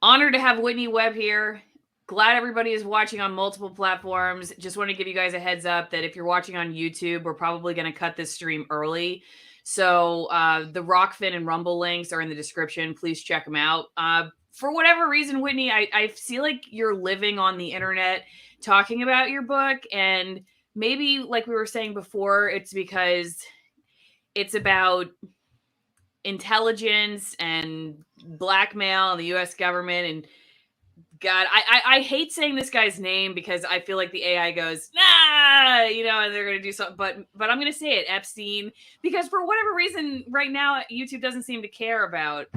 Honored to have Whitney Webb here. Glad everybody is watching on multiple platforms. Just want to give you guys a heads up that if you're watching on YouTube, we're probably going to cut this stream early. So the ROKFIN and Rumble links are in the description. Please check them out. For whatever reason, Whitney, I feel like you're living on the internet talking about your book. And maybe, like we were saying before, it's because it's about intelligence and blackmail and the U.S. government. And God, I hate saying this guy's name because I feel like the AI goes, nah, you know, and they're going to do something. But I'm going to say it, Epstein, because for whatever reason right now, YouTube doesn't seem to care about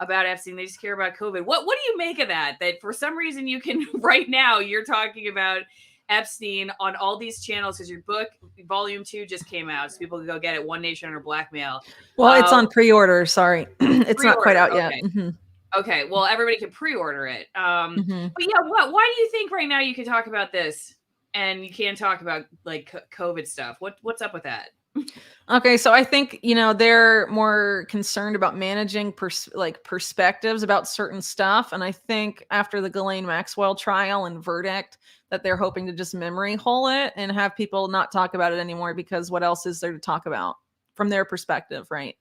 Epstein. They just care about COVID. What do you make of that? That for some reason you can, right now, you're talking about Epstein on all these channels because your book, volume 2, just came out. So people can go get it, One Nation Under Blackmail. Well, it's on pre-order. Sorry. It's not quite out yet. Okay. Okay, well, everybody can pre-order it. But yeah, why do you think right now you can talk about this and you can't talk about like COVID stuff? What's up with that? Okay, so I think, you know, they're more concerned about managing perspectives about certain stuff. And I think after the Ghislaine Maxwell trial and verdict that they're hoping to just memory hole it and have people not talk about it anymore, because what else is there to talk about from their perspective, right?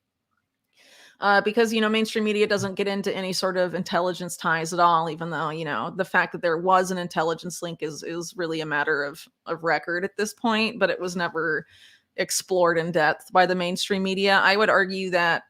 Because, you know, mainstream media doesn't get into any sort of intelligence ties at all, even though, you know, the fact that there was an intelligence link is really a matter of record at this point, but it was never explored in depth by the mainstream media. I would argue that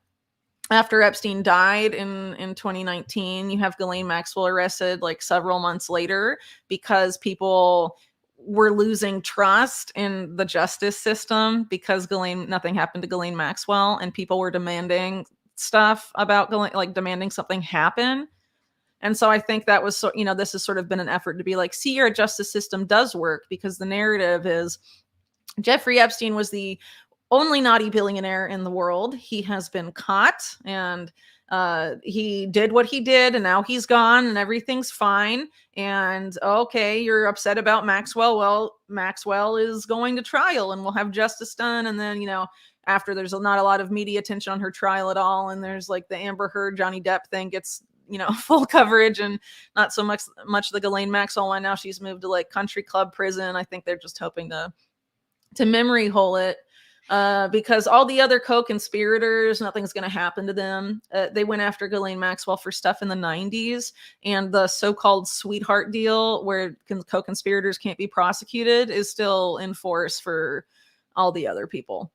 after Epstein died in 2019, you have Ghislaine Maxwell arrested like several months later because people were losing trust in the justice system because nothing happened to Ghislaine Maxwell, and people were demanding stuff about like demanding something happen. And so I think that was, so, you know, this has sort of been an effort to be like, see, your justice system does work, because the narrative is Jeffrey Epstein was the only naughty billionaire in the world. He has been caught and he did what he did, and now he's gone and everything's fine. And okay, you're upset about Maxwell. Well, Maxwell is going to trial and we'll have justice done. And then, you know, after there's not a lot of media attention on her trial at all, and there's like the Amber Heard Johnny Depp thing gets, you know, full coverage, and not so much the Ghislaine Maxwell one. Now she's moved to like country club prison. I think they're just hoping to memory hole it, because all the other co-conspirators, nothing's going to happen to them. They went after Ghislaine Maxwell for stuff in the 90s, and the so-called sweetheart deal where co-conspirators can't be prosecuted is still in force for all the other people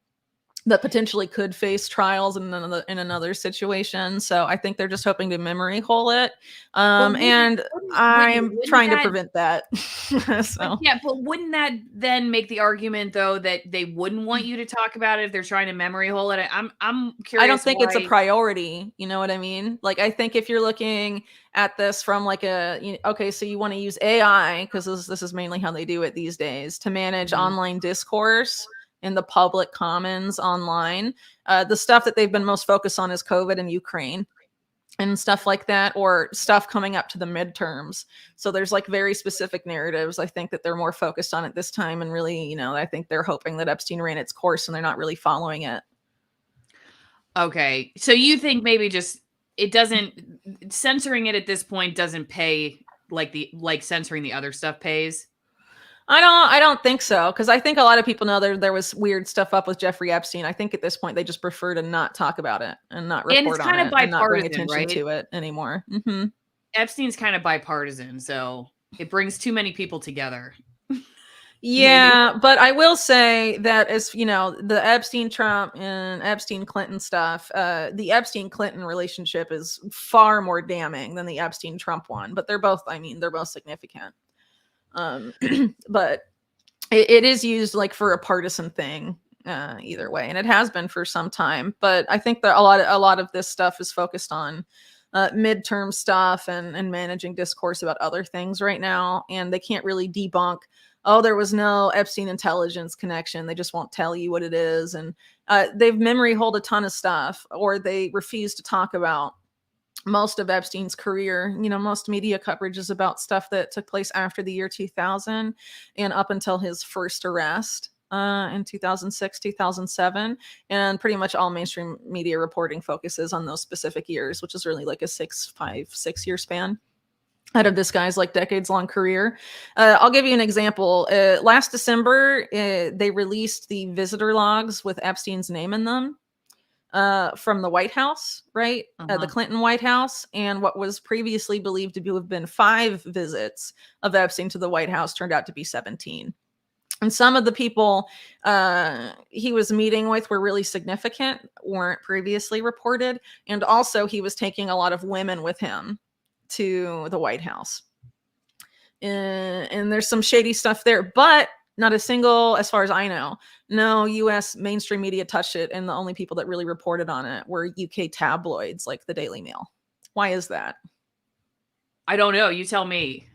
that potentially could face trials in another situation. So I think they're just hoping to memory hole it. And I'm trying to prevent that. So. Yeah, but wouldn't that then make the argument, though, that they wouldn't want you to talk about it if they're trying to memory hole it? I'm curious. I don't think it's a priority. You know what I mean? Like, I think if you're looking at this from like okay, so you want to use AI, because this is mainly how they do it these days, to manage online discourse in the public commons online. The stuff that they've been most focused on is COVID and Ukraine and stuff like that, or stuff coming up to the midterms. So there's like very specific narratives, I think, that they're more focused on at this time. And really, you know, I think they're hoping that Epstein ran its course and they're not really following it. Okay. So you think maybe just censoring it at this point doesn't pay like censoring the other stuff pays? I don't think so, because I think a lot of people know there was weird stuff up with Jeffrey Epstein. I think at this point they just prefer to not talk about it and not report on it and not bring attention to it anymore. Epstein's kind of bipartisan, so it brings too many people together. Yeah, maybe. But I will say that, as you know, the Epstein Trump and Epstein Clinton stuff, the Epstein Clinton relationship is far more damning than the Epstein Trump one. But they're both significant. But it is used like for a partisan thing either way, and it has been for some time. But I think that a lot of this stuff is focused on midterm stuff and managing discourse about other things right now, and they can't really debunk, oh, there was no Epstein intelligence connection. They just won't tell you what it is, and they've memory holed a ton of stuff, or they refuse to talk about most of Epstein's career. You know, most media coverage is about stuff that took place after the year 2000 and up until his first arrest in 2006, 2007. And pretty much all mainstream media reporting focuses on those specific years, which is really like a 6 year span. out of this guy's like decades-long career. I'll give you an example. Last December, they released the visitor logs with Epstein's name in them from the White House, right? The Clinton White House. And what was previously believed to have been 5 visits of Epstein to the White House turned out to be 17. And some of the people he was meeting with were really significant, weren't previously reported. And also he was taking a lot of women with him to the White House. And there's some shady stuff there, but not a single, as far as I know, no US mainstream media touched it. And the only people that really reported on it were UK tabloids like the Daily Mail. Why is that? I don't know. You tell me.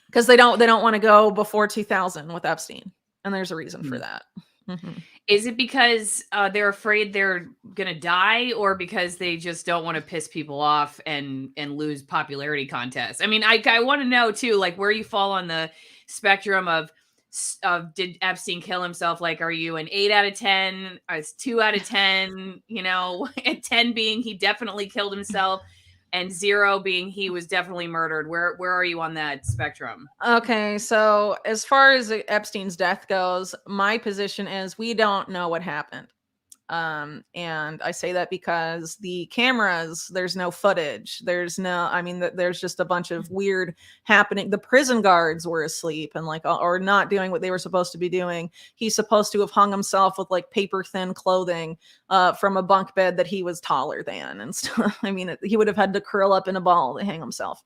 Because they don't want to go before 2000 with Epstein. And there's a reason for that. Is it because they're afraid they're going to die, or because they just don't want to piss people off and lose popularity contests? I mean, I want to know too, like where you fall on the spectrum of did Epstein kill himself? Like, are you an 8 out of 10? It's 2 out of 10, you know, and 10 being he definitely killed himself, and 0 being he was definitely murdered. Where are you on that spectrum? Okay, so as far as Epstein's death goes, my position is we don't know what happened. And I say that because the cameras, there's no footage. There's just a bunch of weird happening. The prison guards were asleep and like, or not doing what they were supposed to be doing. He's supposed to have hung himself with like paper thin clothing, from a bunk bed that he was taller than and stuff. I mean, he would have had to curl up in a ball to hang himself.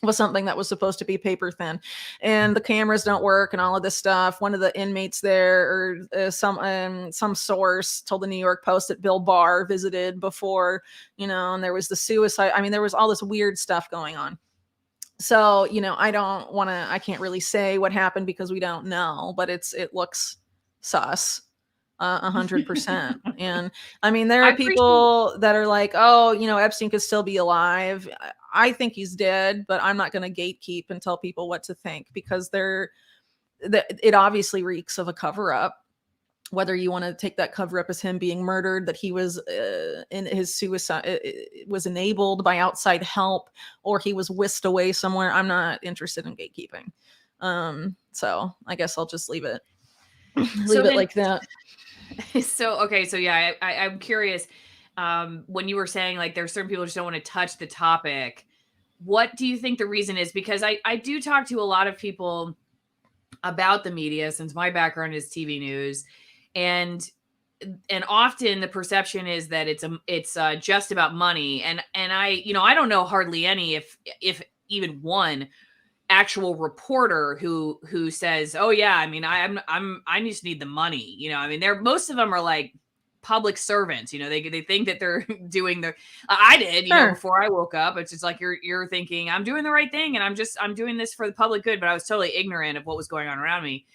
Was something that was supposed to be paper thin, and the cameras don't work and all of this stuff. One of the inmates there, or some source told the New York Post that Bill Barr visited before, you know, and there was the suicide. I mean, there was all this weird stuff going on. So, you know, I can't really say what happened because we don't know, but it looks sus. 100%. And I mean, there are people that are like, oh, you know, Epstein could still be alive. I think he's dead, but I'm not going to gatekeep and tell people what to think, because it obviously reeks of a cover up. Whether you want to take that cover up as him being murdered, that he was in his suicide, it was enabled by outside help, or he was whisked away somewhere. I'm not interested in gatekeeping. So I guess I'll just leave it like that. So, okay. So yeah, I'm curious, when you were saying like there's certain people who just don't want to touch the topic, what do you think the reason is? Because I do talk to a lot of people about the media, since my background is TV news, and often the perception is that it's just about money. And I, you know, I don't know hardly any, if even one actual reporter who says, oh yeah, I mean, I just need the money. You know, I mean, most of them are like public servants, you know, they think that they're doing I did, you know, before I woke up. It's just like, you're thinking I'm doing the right thing and I'm doing this for the public good, but I was totally ignorant of what was going on around me.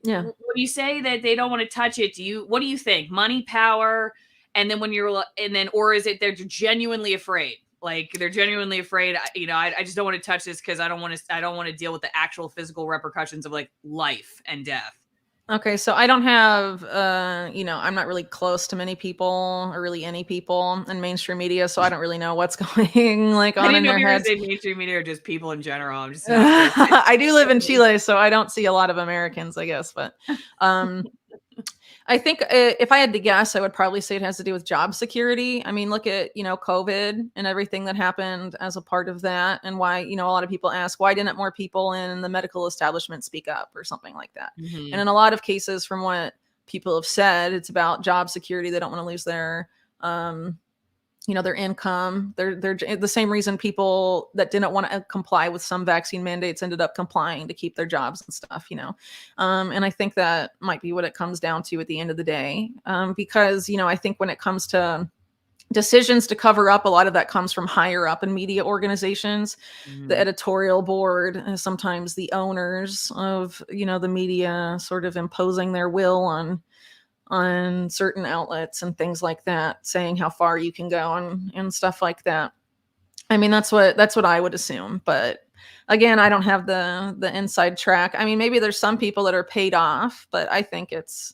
Yeah. When you say that they don't want to touch it, what do you think? Money, power? And then or is it they're genuinely afraid? Like they're genuinely afraid, you know, I just don't want to touch this because I don't want to deal with the actual physical repercussions of like life and death. Okay, so I don't have, you know, I'm not really close to many people or really any people in mainstream media, so I don't really know what's going like on in their heads. Mainstream media or just people in general. I'm just I do live in Chile, so I don't see a lot of Americans, I guess, but I think if I had to guess, I would probably say it has to do with job security. I mean, look at, you know, COVID and everything that happened as a part of that, and why, you know, a lot of people ask, why didn't more people in the medical establishment speak up or something like that? And in a lot of cases, from what people have said, it's about job security. They don't want to lose their, you know, their income. They're the same reason people that didn't want to comply with some vaccine mandates ended up complying to keep their jobs and stuff, you know. And I think that might be what it comes down to at the end of the day. Because, you know, I think when it comes to decisions to cover up, a lot of that comes from higher up in media organizations, the editorial board, and sometimes the owners of, you know, the media sort of imposing their will on certain outlets and things like that, saying how far you can go and stuff like that. I mean, that's what I would assume. But again, I don't have the inside track. I mean, maybe there's some people that are paid off, but I think it's,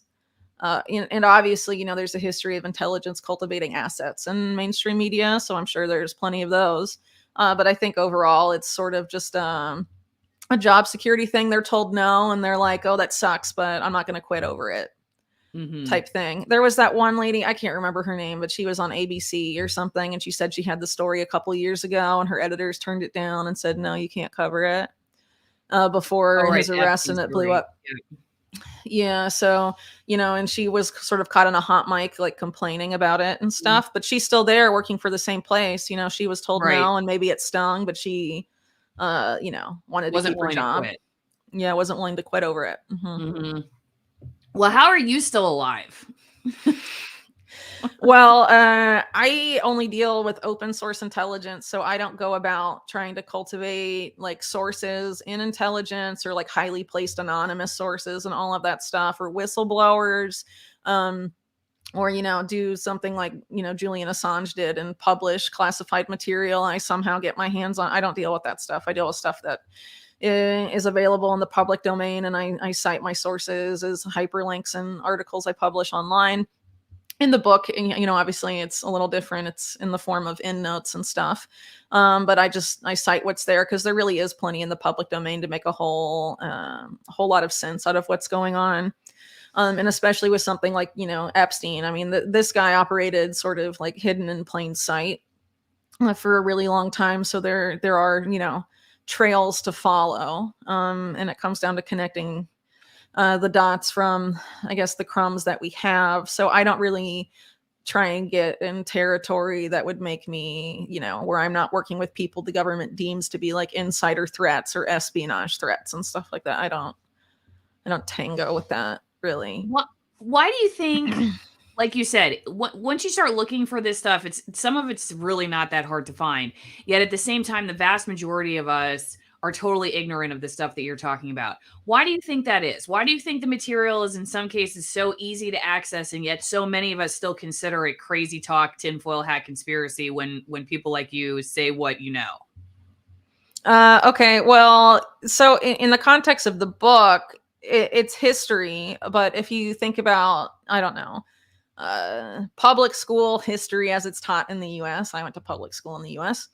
and obviously, you know, there's a history of intelligence cultivating assets in mainstream media. So I'm sure there's plenty of those. But I think overall it's sort of just a job security thing. They're told no, and they're like, oh, that sucks, but I'm not going to quit over it. Type thing. There was that one lady, I can't remember her name, but she was on ABC or something, and she said she had the story a couple years ago, and her editors turned it down and said, no, you can't cover it, before his arrest, and it blew up. Yeah, so, and she was sort of caught on a hot mic, like complaining about it and stuff, but she's still there working for the same place. She was told no, and maybe it stung, but she, wanted to keep her job. Yeah, wasn't willing to quit over it. Well, how are you still alive? Well, I only deal with open source intelligence, so I don't go about trying to cultivate like sources in intelligence or like highly placed anonymous sources and all of that stuff, or whistleblowers, or do something like Julian Assange did and publish classified material. I somehow get my hands on. I don't deal with that stuff. I deal with stuff that is available in the public domain, and I cite my sources as hyperlinks and articles I publish online. In the book, obviously it's a little different. It's in the form of endnotes and stuff. But I cite what's there because there really is plenty in the public domain to make a whole lot of sense out of what's going on. And especially with something like, Epstein. I mean, this guy operated sort of like hidden in plain sight for a really long time. So there are, trails to follow. And it comes down to connecting the dots from, I guess, the crumbs that we have. So I don't really try and get in territory that would make me, where I'm not working with people the government deems to be like insider threats or espionage threats and stuff like that. I don't tango with that, really. Why do you think, like you said, once you start looking for this stuff, some of it's really not that hard to find. Yet at the same time, the vast majority of us are totally ignorant of the stuff that you're talking about. Why do you think that is? Why do you think the material is in some cases so easy to access, and yet so many of us still consider it crazy talk, tinfoil hat conspiracy when people like you say what you know? Okay, well, so in the context of the book, it's history, but if you think about, I don't know, public school history as it's taught in the US, I went to public school in the US,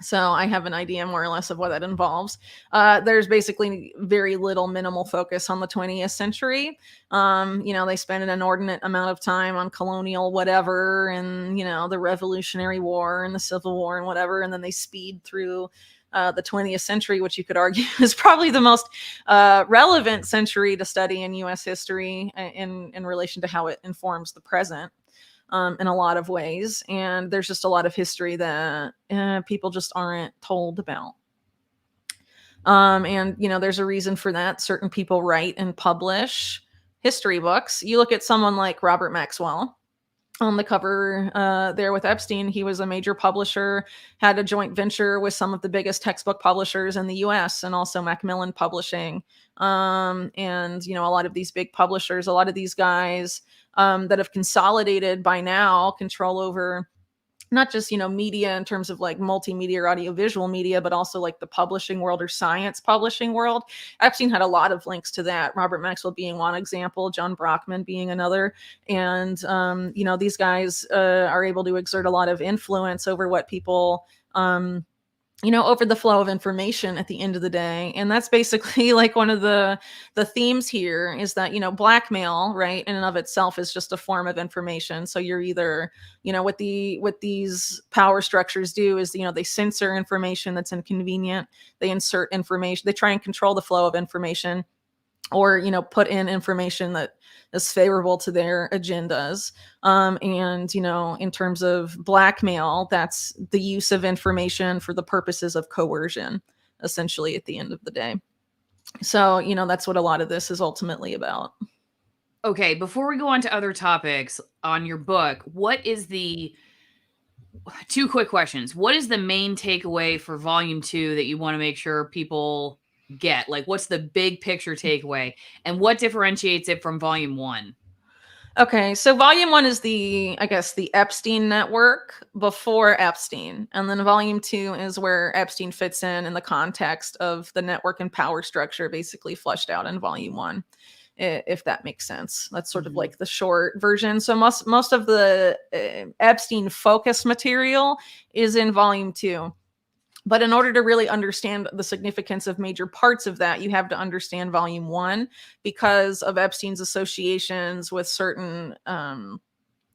so I have an idea more or less of what that involves. There's basically very minimal focus on the 20th century. They spend an inordinate amount of time on colonial whatever, and, the Revolutionary War and the Civil War and whatever, and then they speed through the 20th century, which you could argue is probably the most relevant century to study in U.S. history in relation to how it informs the present in a lot of ways. And there's just a lot of history that people just aren't told about. And, there's a reason for that. Certain people write and publish history books. You look at someone like Robert Maxwell. On the cover there with Epstein, he was a major publisher, had a joint venture with some of the biggest textbook publishers in the US, and also Macmillan Publishing. And, a lot of these big publishers, a lot of these guys that have consolidated by now control over not just, media in terms of like multimedia or audiovisual media, but also like the publishing world or science publishing world. Epstein had a lot of links to that. Robert Maxwell being one example, John Brockman being another. And, these guys are able to exert a lot of influence over what people, over the flow of information at the end of the day. And that's basically like one of the themes here is that, blackmail, right, in and of itself is just a form of information. So you're either, what these power structures do is, they censor information that's inconvenient. They insert information. They try and control the flow of information, or, put in information that is favorable to their agendas. And, in terms of blackmail, that's the use of information for the purposes of coercion, essentially, at the end of the day. So, that's what a lot of this is ultimately about. Okay, before we go on to other topics on your book, two quick questions. What is the main takeaway for volume 2 that you want to make sure people get? Like, what's the big picture takeaway, and what differentiates it from volume 1? Okay, so volume 1 is the Epstein network before Epstein. And then volume 2 is where Epstein fits in the context of the network and power structure basically fleshed out in volume 1, if that makes sense. That's sort of like the short version. So most of the Epstein focus material is in volume 2. But in order to really understand the significance of major parts of that, you have to understand volume 1 because of Epstein's associations with certain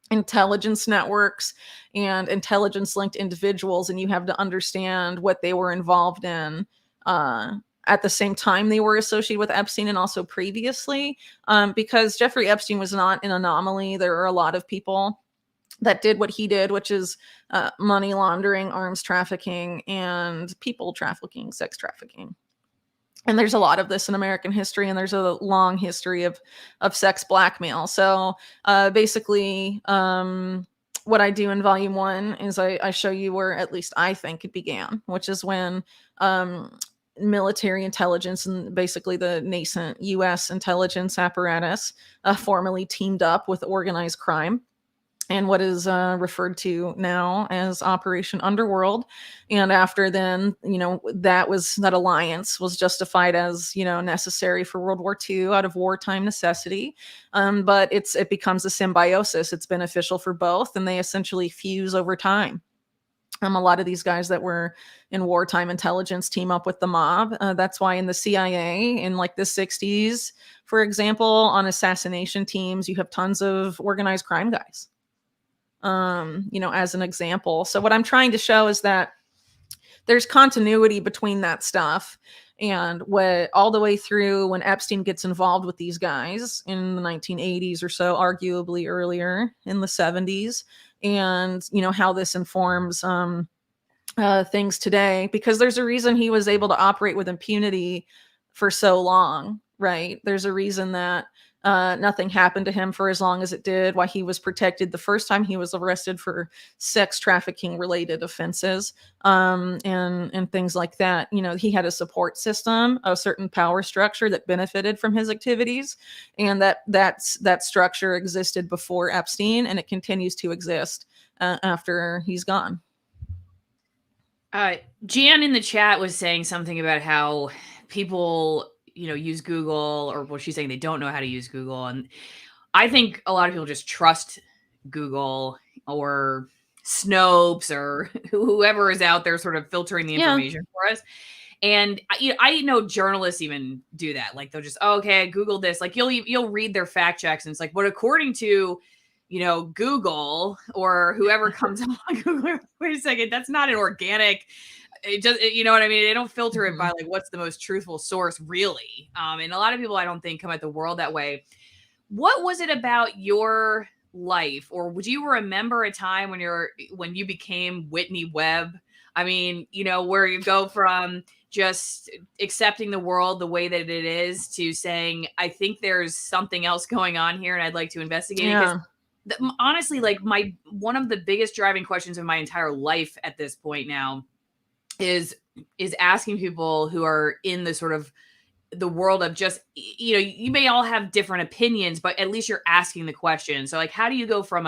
intelligence networks and intelligence linked individuals, and you have to understand what they were involved in at the same time they were associated with Epstein and also previously, because Jeffrey Epstein was not an anomaly. There are a lot of people that did what he did, which is money laundering, arms trafficking, and people trafficking, sex trafficking. And there's a lot of this in American history, and there's a long history of sex blackmail. So basically, what I do in volume 1 is I show you where at least I think it began, which is when military intelligence and basically the nascent U.S. intelligence apparatus formally teamed up with organized crime and what is referred to now as Operation Underworld. And after then, that alliance was justified as, necessary for World War II out of wartime necessity. But it becomes a symbiosis. It's beneficial for both, and they essentially fuse over time. A lot of these guys that were in wartime intelligence team up with the mob. That's why in the CIA in like the 60s, for example, on assassination teams, you have tons of organized crime guys. As an example. So what I'm trying to show is that there's continuity between that stuff and what all the way through when Epstein gets involved with these guys in the 1980s or so, arguably earlier in the 70s, and how this informs things today, because there's a reason he was able to operate with impunity for so long, right? There's a reason that nothing happened to him for as long as it did, why he was protected the first time he was arrested for sex trafficking related offenses, and things like that. He had a support system, a certain power structure that benefited from his activities, and that structure existed before Epstein, and it continues to exist after he's gone. Jan in the chat was saying something about how people use Google, or what she's saying, they don't know how to use Google. And I think a lot of people just trust Google or Snopes or whoever is out there sort of filtering the information for us. And I know journalists even do that. Like they'll just, okay, I Googled this. Like you'll read their fact checks and it's like, but according to, Google or whoever comes on Google, wait a second, that's not an organic. It just, you know what I mean? They don't filter it by like, what's the most truthful source really? And a lot of people, I don't think, come at the world that way. What was it about your life, or would you remember a time when you became Whitney Webb? I mean, where you go from just accepting the world the way that it is to saying, I think there's something else going on here and I'd like to investigate it. Honestly, like one of the biggest driving questions of my entire life at this point now is asking people who are in the sort of the world of just, you may all have different opinions, but at least you're asking the question. So like, how do you go from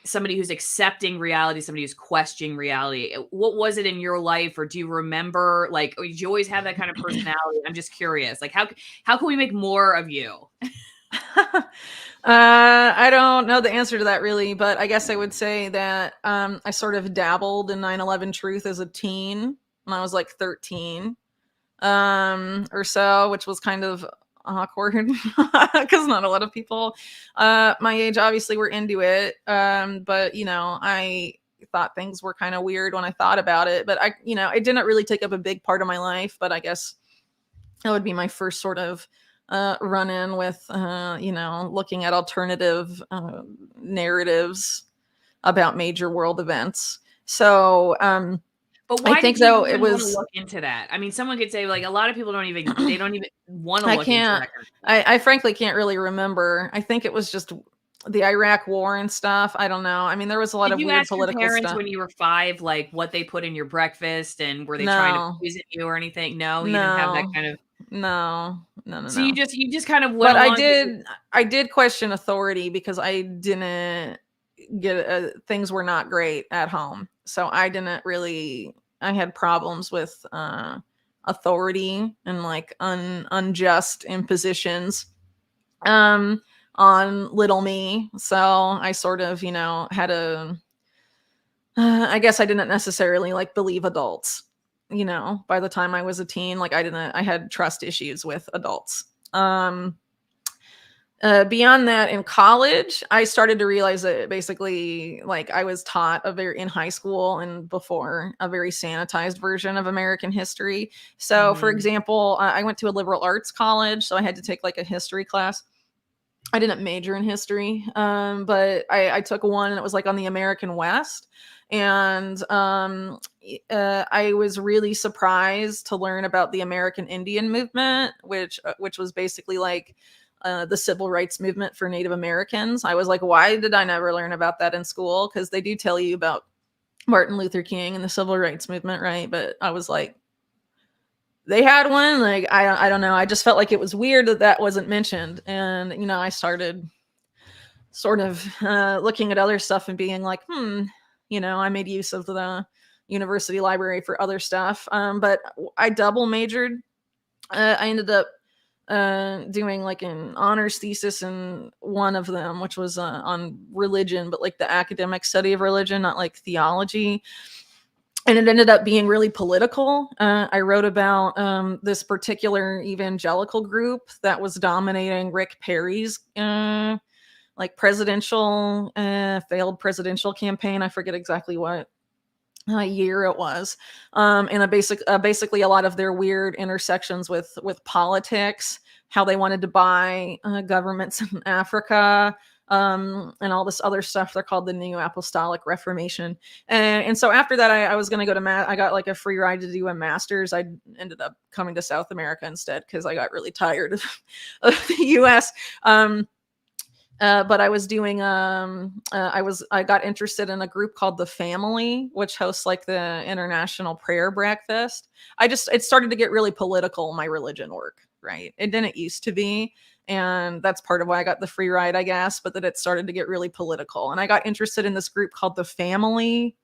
somebody who's accepting reality, somebody who's questioning reality? What was it in your life? Or do you remember, like, did you always have that kind of personality? I'm just curious, like, how can we make more of you? I don't know the answer to that really, but I guess I would say that I sort of dabbled in 9/11 truth as a teen when I was like 13 or so, which was kind of awkward because not a lot of people my age obviously were into it, but I thought things were kind of weird when I thought about it, but it didn't really take up a big part of my life. But I guess that would be my first sort of run in with, looking at alternative narratives about major world events. So, but why I think did you though even it was want to look into that? I mean, someone could say like a lot of people don't even want to look into that. I frankly can't really remember. I think it was just the Iraq war and stuff. I don't know. I mean, there was a lot of weird political Did you ask your parents stuff. when you were 5, like what they put in your breakfast, and were they trying to poison you or anything? No, you didn't have that kind of. No. So you just kind of But went I did question authority because I didn't get things were not great at home. So I had problems with authority and like unjust impositions on little me. So I sort of, had I guess I didn't necessarily like believe adults. you know, by the time I was a teen, like I had trust issues with adults. Beyond that, in college, I started to realize that basically, like, I was taught in high school and before, a very sanitized version of American history. So, for example, I went to a liberal arts college, so I had to take like a history class. I didn't major in history, but I took one, and it was like on the American West. And I was really surprised to learn about the American Indian movement, which was basically like the civil rights movement for Native Americans. I was like, why did I never learn about that in school? Because they do tell you about Martin Luther King and the civil rights movement, right? But I was like, they had one. Like, I don't know. I just felt like it was weird that wasn't mentioned. And, you know, I started sort of looking at other stuff and being like, you know, I made use of the university library for other stuff. But I double majored. I ended up doing like an honors thesis in one of them, which was on religion, but like the academic study of religion, not like theology. And it ended up being really political. I wrote about this particular evangelical group that was dominating Rick Perry's like presidential failed presidential campaign. I forget exactly what year it was, and basically a lot of their weird intersections with politics, how they wanted to buy governments in Africa, and all this other stuff. They're called the New Apostolic Reformation. And so after that, I was going to go to I got like a free ride to do a master's. I ended up coming to South America instead because I got really tired of the U.S. But I was doing I got interested in a group called The Family, which hosts like the International Prayer Breakfast. It started to get really political, my religion work, right? It didn't used to be, and that's part of why I got the free ride, I guess, but that it started to get really political. And I got interested in this group called The Family,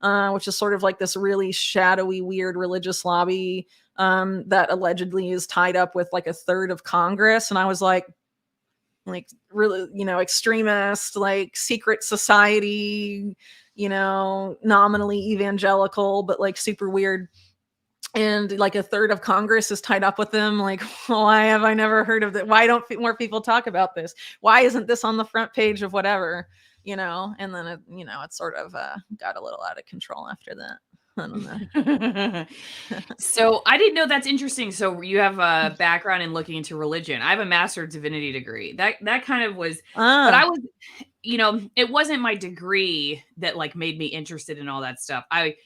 which is sort of like this really shadowy, weird religious lobby that allegedly is tied up with like a third of Congress. And I was like really, you know, extremist, like secret society, you know, nominally evangelical, but like super weird. And like a third of Congress is tied up with them. Like, why have I never heard of that? Why don't more people talk about this? Why isn't this on the front page of whatever, you know? And then it, you know, it sort of got a little out of control after that. I don't know. So I didn't know. That's interesting. So you have a background in looking into religion. I have a master's divinity degree. That kind of was, but I was, you know, it wasn't my degree that like made me interested in all that stuff. I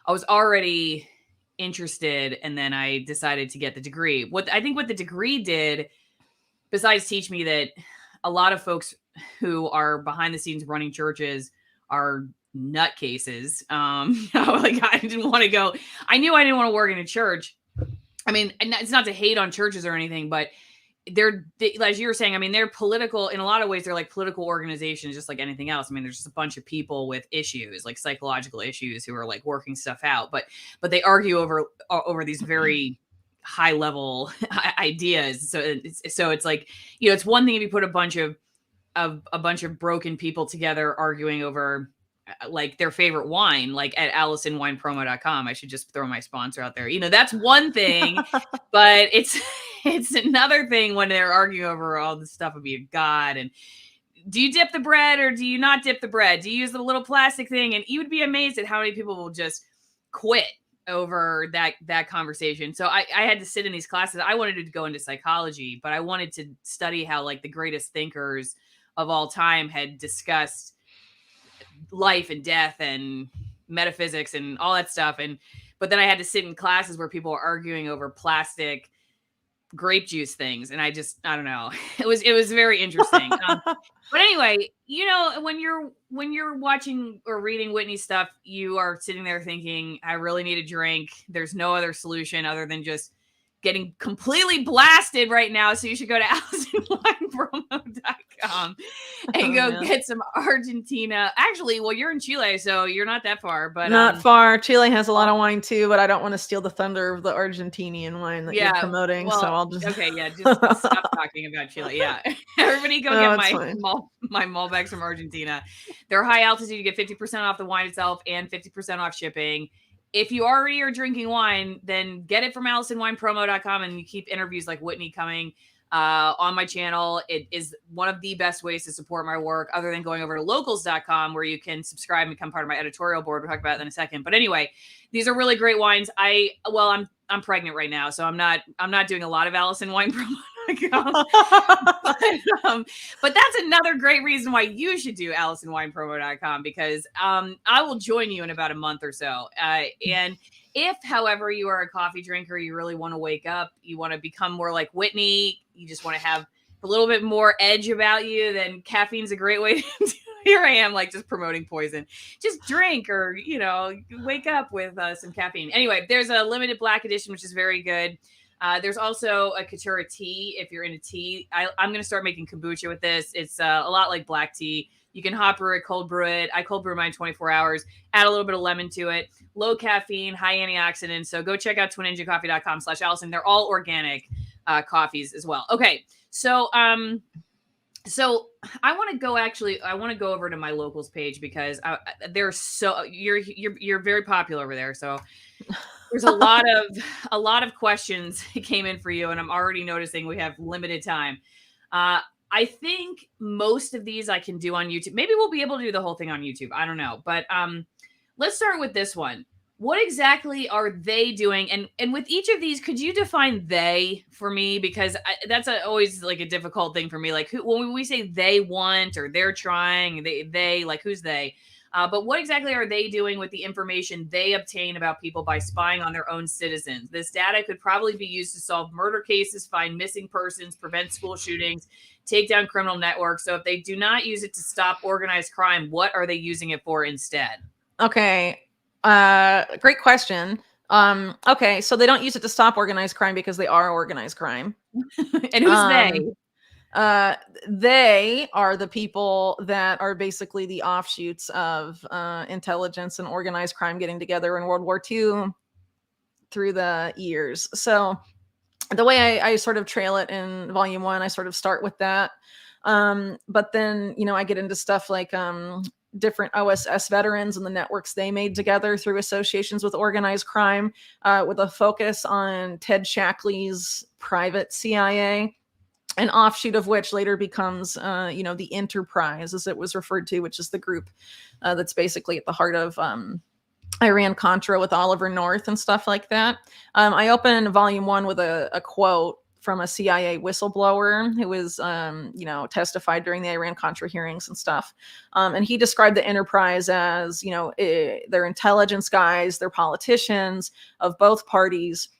was already interested, and then I decided to get the degree. What the degree did, besides teach me that a lot of folks who are behind the scenes running churches are nutcases. Like I didn't want to go. I knew I didn't want to work in a church. I mean, it's not to hate on churches or anything, but as you were saying, I mean, they're political in a lot of ways. They're like political organizations, just like anything else. I mean, there's just a bunch of people with issues, like psychological issues, who are like working stuff out, but they argue over these very high level ideas. So it's like, you know, it's one thing if you put a bunch of broken people together arguing over like their favorite wine, like at AllisonWinePromo.com. I should just throw my sponsor out there. You know, that's one thing, but it's another thing when they're arguing over all the stuff of God and do you dip the bread or do you not dip the bread? Do you use the little plastic thing? And you would be amazed at how many people will just quit over that conversation. So I had to sit in these classes. I wanted to go into psychology, but I wanted to study how like the greatest thinkers of all time had discussed life and death and metaphysics and all that stuff. But then I had to sit in classes where people were arguing over plastic grape juice things. And I don't know. It was very interesting. But anyway, you know, when you're watching or reading Whitney stuff, you are sitting there thinking, I really need a drink. There's no other solution other than just getting completely blasted right now. So you should go to AllisonWinePromo.com and get some Argentina. Actually, well, you're in Chile, so you're not that far, but not far. Chile has a lot of wine too, but I don't want to steal the thunder of the Argentinian wine that you're promoting. So I'll just just stop talking about Chile. Yeah, everybody go get my Malbecs from Argentina. They're high altitude. You get 50% off the wine itself and 50% off shipping. if you already are drinking wine, then get it from AllisonWinePromo.com, and you keep interviews like Whitney coming on my channel. It is one of the best ways to support my work, other than going over to locals.com, where you can subscribe and become part of my editorial board. We'll talk about that in a second. But anyway, these are really great wines. I'm pregnant right now, so I'm not doing a lot of Allison Wine Promo. But that's another great reason why you should do AllisonWinePromo.com, because I will join you in about a month or so. And if, however, you are a coffee drinker, you really want to wake up, you want to become more like Whitney, you just want to have a little bit more edge about you, then caffeine's a great way to do. Here I am, like, just promoting poison. Just drink, or, wake up with some caffeine. Anyway, there's a limited black edition, which is very good. There's also a Katura tea if you're into tea. I'm going to start making kombucha with this. It's a lot like black tea. You can hot brew it, cold brew it. I cold brew mine 24 hours, add a little bit of lemon to it. Low caffeine, high antioxidants. So go check out twinninjacoffee.com/Allison. They're all organic coffees as well. Okay, so so I want to go over to my locals page, because you're very popular over there. So there's a lot of questions that came in for you, and I'm already noticing we have limited time. I think most of these I can do on YouTube. Maybe we'll be able to do the whole thing on YouTube. I don't know. But let's start with this one. What exactly are they doing? And with each of these, could you define they for me? Because that's always like a difficult thing for me. Like, when we say they want, or they're trying, they like, who's they? But what exactly are they doing with the information they obtain about people by spying on their own citizens? This data could probably be used to solve murder cases, find missing persons, prevent school shootings, take down criminal networks. So if they do not use it to stop organized crime, what are they using it for instead? Okay. Great question. Okay, so they don't use it to stop organized crime because they are organized crime. And who's they? They are the people that are basically the offshoots of intelligence and organized crime getting together in World War II through the years. So the way I sort of trail it in volume 1, I sort of start with that. But then, I get into stuff like different OSS veterans and the networks they made together through associations with organized crime, with a focus on Ted Shackley's private CIA, an offshoot of which later becomes, the Enterprise, as it was referred to, which is the group that's basically at the heart of Iran-Contra with Oliver North and stuff like that. I open volume 1 with a quote from a CIA whistleblower who was, testified during the Iran-Contra hearings and stuff. And he described the Enterprise as, they're intelligence guys, they're politicians of both parties.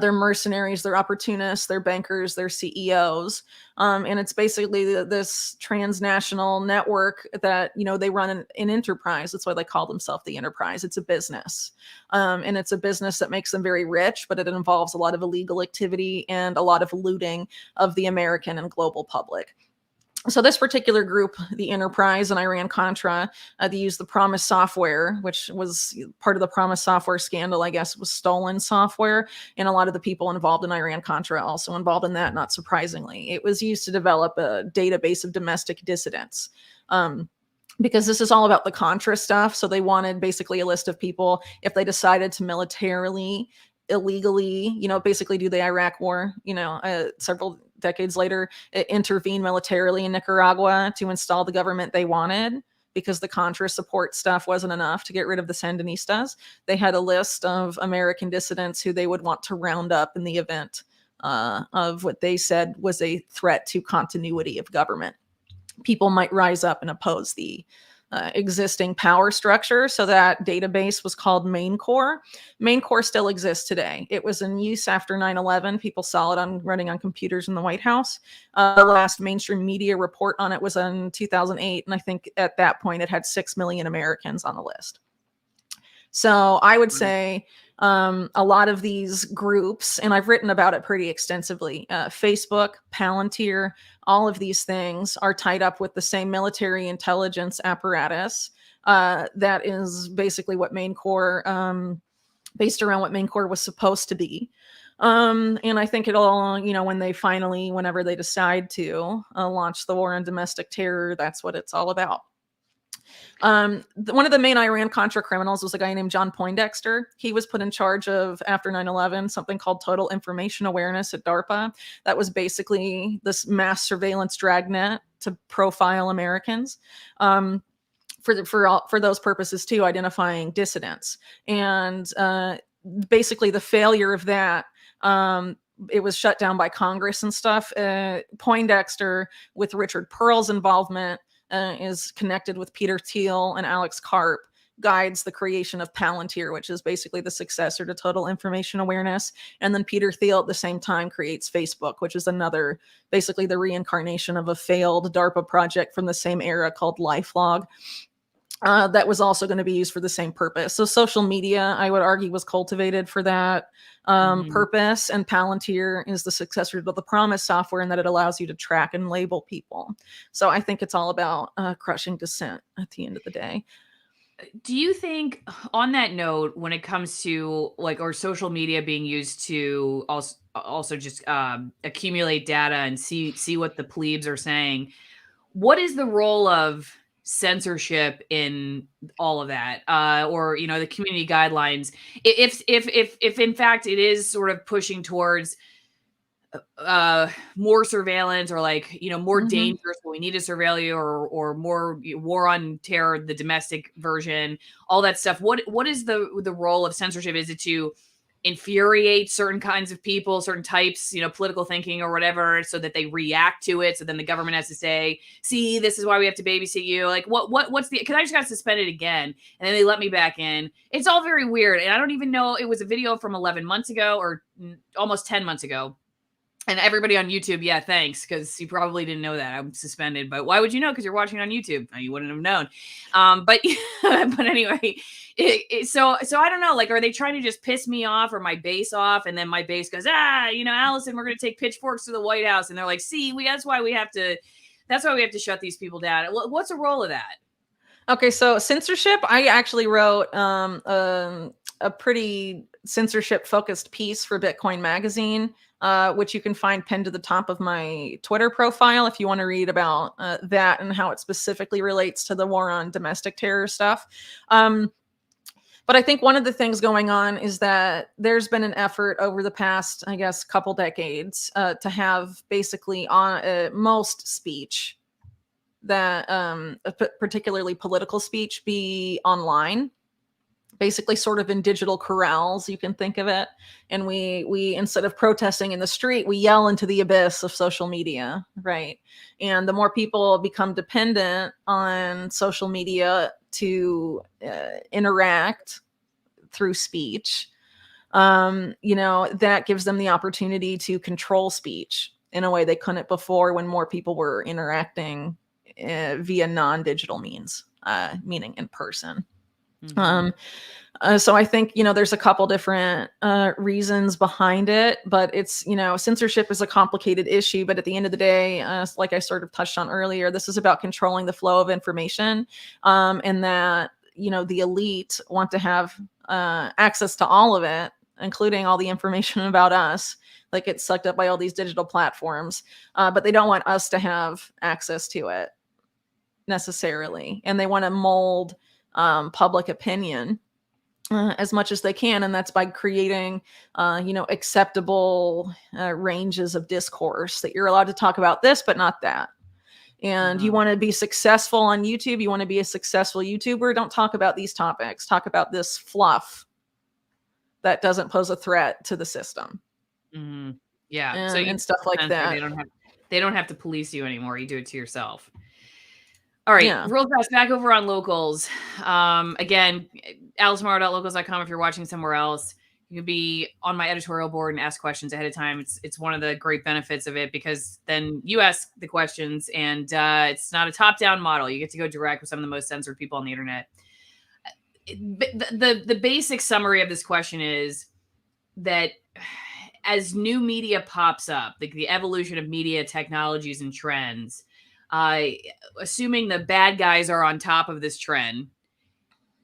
They're mercenaries, they're opportunists, they're bankers, they're CEOs. And it's basically this transnational network that, they run an enterprise. That's why they call themselves the Enterprise. It's a business. And it's a business that makes them very rich, but it involves a lot of illegal activity and a lot of looting of the American and global public. So this particular group, the Enterprise and Iran-Contra, they used the Promise software, which was part of the Promise software scandal, I guess, was stolen software. And a lot of the people involved in Iran-Contra also involved in that, not surprisingly. It was used to develop a database of domestic dissidents. Because this is all about the Contra stuff. So they wanted basically a list of people, if they decided to militarily, illegally, basically do the Iraq war, several decades later, intervene militarily in Nicaragua to install the government they wanted, because the Contra support stuff wasn't enough to get rid of the Sandinistas. They had a list of American dissidents who they would want to round up in the event of what they said was a threat to continuity of government. People might rise up and oppose the existing power structure. So that database was called Main Core. Main Core still exists today. It was in use after 9/11. People saw it running on computers in the White House. The last mainstream media report on it was in 2008. And I think at that point it had 6 million Americans on the list. So I would say a lot of these groups, and I've written about it pretty extensively, Facebook, Palantir, all of these things are tied up with the same military intelligence apparatus that is basically what Main Core, based around what Main Core was supposed to be. And I think it'll, whenever they decide to launch the war on domestic terror, that's what it's all about. One of the main Iran-Contra criminals was a guy named John Poindexter. He was put in charge of, after 9/11, something called Total Information Awareness at DARPA. That was basically this mass surveillance dragnet to profile Americans. For those purposes too, identifying dissidents. And basically the failure of that, it was shut down by Congress and stuff. Poindexter, with Richard Pearl's involvement, is connected with Peter Thiel and Alex Karp, guides the creation of Palantir, which is basically the successor to Total Information Awareness. And then Peter Thiel at the same time creates Facebook, which is another, basically the reincarnation of a failed DARPA project from the same era called LifeLog. That was also going to be used for the same purpose. So social media, I would argue, was cultivated for that purpose. And Palantir is the successor to the Promise software in that it allows you to track and label people. So I think it's all about crushing dissent at the end of the day. Do you think, on that note, when it comes to like, or social media being used to also just accumulate data and see what the plebes are saying, what is the role of censorship in all of that, or the community guidelines, if in fact it is sort of pushing towards more surveillance, or like more dangerous, we need to surveil you, or more war on terror, the domestic version, all that stuff? What is the role of censorship? Is it to infuriate certain kinds of people, certain types, political thinking or whatever, so that they react to it? So then the government has to say, see, this is why we have to babysit you. Like what's the, because I just got suspended again and then they let me back in. It's all very weird. And I don't even know, it was a video from 11 months ago or almost 10 months ago. And everybody on YouTube, yeah, thanks, because you probably didn't know that I'm suspended. But why would you know? Because you're watching on YouTube. You wouldn't have known. But anyway, so I don't know. Like, are they trying to just piss me off or my base off? And then my base goes, Allison, we're going to take pitchforks to the White House. And they're like, see, that's why we have to shut these people down. What's the role of that? Okay, so censorship. I actually wrote a pretty censorship-focused piece for Bitcoin Magazine, which you can find pinned to the top of my Twitter profile if you want to read about that and how it specifically relates to the war on domestic terror stuff. But I think one of the things going on is that there's been an effort over the past, I guess, couple decades to have basically on most speech, that particularly political speech, be online, basically sort of in digital corrals, you can think of it. And we instead of protesting in the street, we yell into the abyss of social media, right? And the more people become dependent on social media to interact through speech, that gives them the opportunity to control speech in a way they couldn't before, when more people were interacting via non-digital means, meaning in person. So I think, there's a couple different reasons behind it, but it's, censorship is a complicated issue. But at the end of the day, like I sort of touched on earlier, this is about controlling the flow of information, and that, the elite want to have access to all of it, including all the information about us, like gets sucked up by all these digital platforms. But they don't want us to have access to it necessarily. And they want to mold public opinion as much as they can. And that's by creating, acceptable ranges of discourse, that you're allowed to talk about this, but not that. And you want to be successful on YouTube. You want to be a successful YouTuber. Don't talk about these topics. Talk about this fluff that doesn't pose a threat to the system. Yeah. And stuff like that. They don't have to police you anymore. You do it to yourself. All right, real fast, back over on locals. Again, AllisMorrow.locals.com if you're watching somewhere else. You can be on my editorial board and ask questions ahead of time. It's one of the great benefits of it, because then you ask the questions, and it's not a top-down model. You get to go direct with some of the most censored people on the internet. The basic summary of this question is that as new media pops up, like the evolution of media technologies and trends, assuming the bad guys are on top of this trend,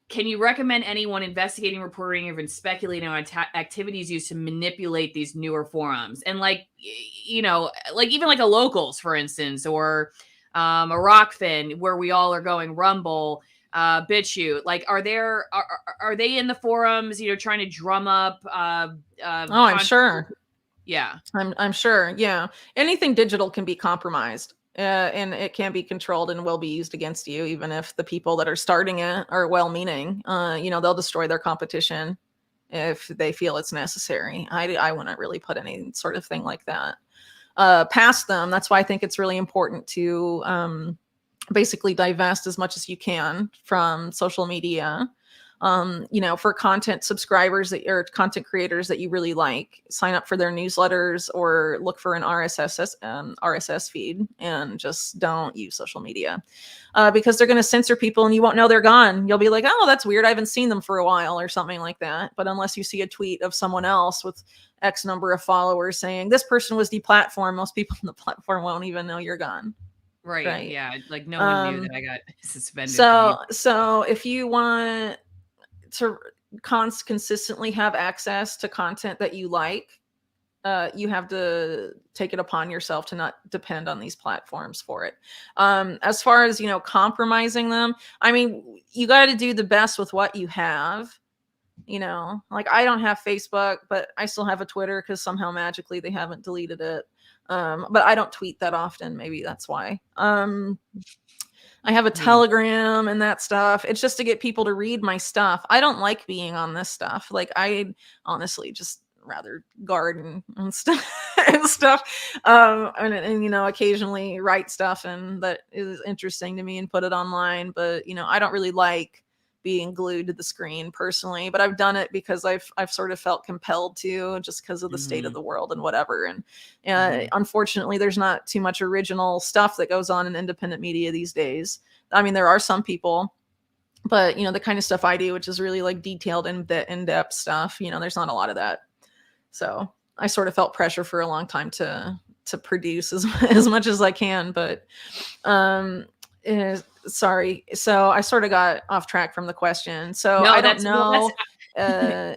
can you recommend anyone investigating, reporting, or even speculating on activities used to manipulate these newer forums? And like even like a Locals, for instance, or a ROKFIN, where we all are going, Rumble, BitChute. Like, are they in the forums, trying to drum up Oh, I'm sure. Yeah. I'm sure. Yeah. Anything digital can be compromised. And it can be controlled and will be used against you, even if the people that are starting it are well-meaning. They'll destroy their competition if they feel it's necessary. I wouldn't really put any sort of thing like that past them. That's why I think it's really important to basically divest as much as you can from social media. For content subscribers or content creators that you really like, sign up for their newsletters or look for an RSS feed, and just don't use social media because they're going to censor people and you won't know they're gone. You'll be like, oh, that's weird, I haven't seen them for a while or something like that. But unless you see a tweet of someone else with X number of followers saying this person was deplatformed, most people on the platform won't even know you're gone. Right. Yeah. Like, no one knew that I got suspended. So if you want to consistently have access to content that you like, you have to take it upon yourself to not depend on these platforms for it. As far as, compromising them, I mean, you got to do the best with what you have. Like, I don't have Facebook, but I still have a Twitter because somehow magically they haven't deleted it. But I don't tweet that often. Maybe that's why. I have a Telegram and that stuff. It's just to get people to read my stuff. I don't like being on this stuff. Like, I honestly just rather garden and stuff and occasionally write stuff and that is interesting to me and put it online. But I don't really like being glued to the screen personally, but I've done it because I've sort of felt compelled to, just because of the state of the world and whatever. And unfortunately, there's not too much original stuff that goes on in independent media these days. I mean, there are some people, but the kind of stuff I do, which is really like detailed in-depth stuff, there's not a lot of that. So I sort of felt pressure for a long time to produce as much as I can, but sorry. So I sort of got off track from the question. So I don't know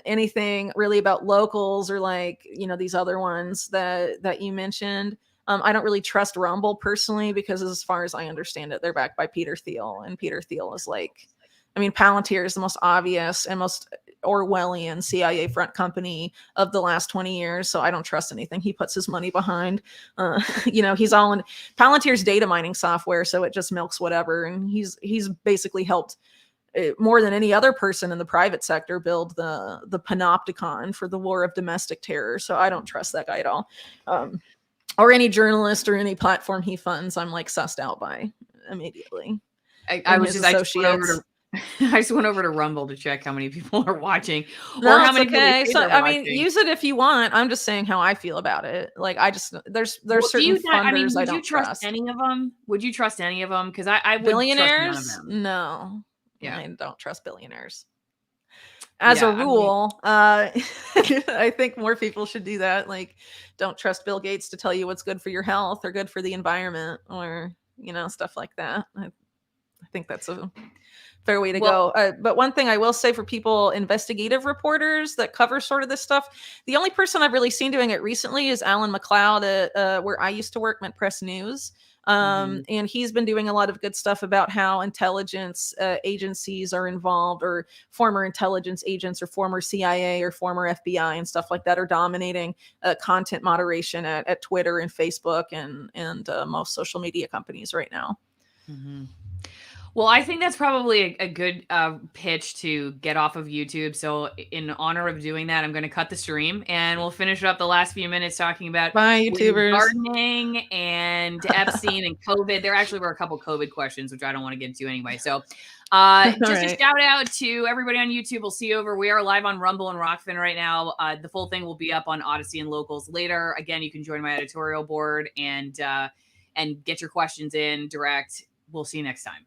anything really about locals or like, these other ones that you mentioned. I don't really trust Rumble personally because as far as I understand it, they're backed by Peter Thiel, and Peter Thiel is like, I mean, Palantir is the most obvious and most Orwellian CIA front company of the last 20 years. So I don't trust anything he puts his money behind. He's all in Palantir's data mining software. So it just milks whatever. And he's basically helped more than any other person in the private sector build the panopticon for the war of domestic terror. So I don't trust that guy at all. Or any journalist or any platform he funds, I'm like sussed out by immediately. I just went over to Rumble to check how many people are watching. No, how many okay. So I mean, use it if you want. I'm just saying how I feel about it. Like, I just there's certain funders I don't trust. Any of them? Would you trust any of them? Because I would billionaires. Trust none of them. No, yeah, I don't trust billionaires. As a rule, I think more people should do that. Like, don't trust Bill Gates to tell you what's good for your health or good for the environment or stuff like that. I think that's a fair way to go. But one thing I will say for people, investigative reporters that cover sort of this stuff, the only person I've really seen doing it recently is Alan McLeod at where I used to work, Mint Press News. And he's been doing a lot of good stuff about how intelligence agencies are involved, or former intelligence agents or former CIA or former FBI and stuff like that are dominating content moderation at Twitter and Facebook and most social media companies right now. Well, I think that's probably a good pitch to get off of YouTube. So in honor of doing that, I'm going to cut the stream and we'll finish up the last few minutes talking about bye, YouTubers, gardening and Epstein and COVID. There actually were a couple COVID questions, which I don't want to get into anyway. So just a shout out to everybody on YouTube. We'll see you over. We are live on Rumble and ROKFIN right now. The full thing will be up on ODYSEE and Locals later. Again, you can join my editorial board and get your questions in direct. We'll see you next time.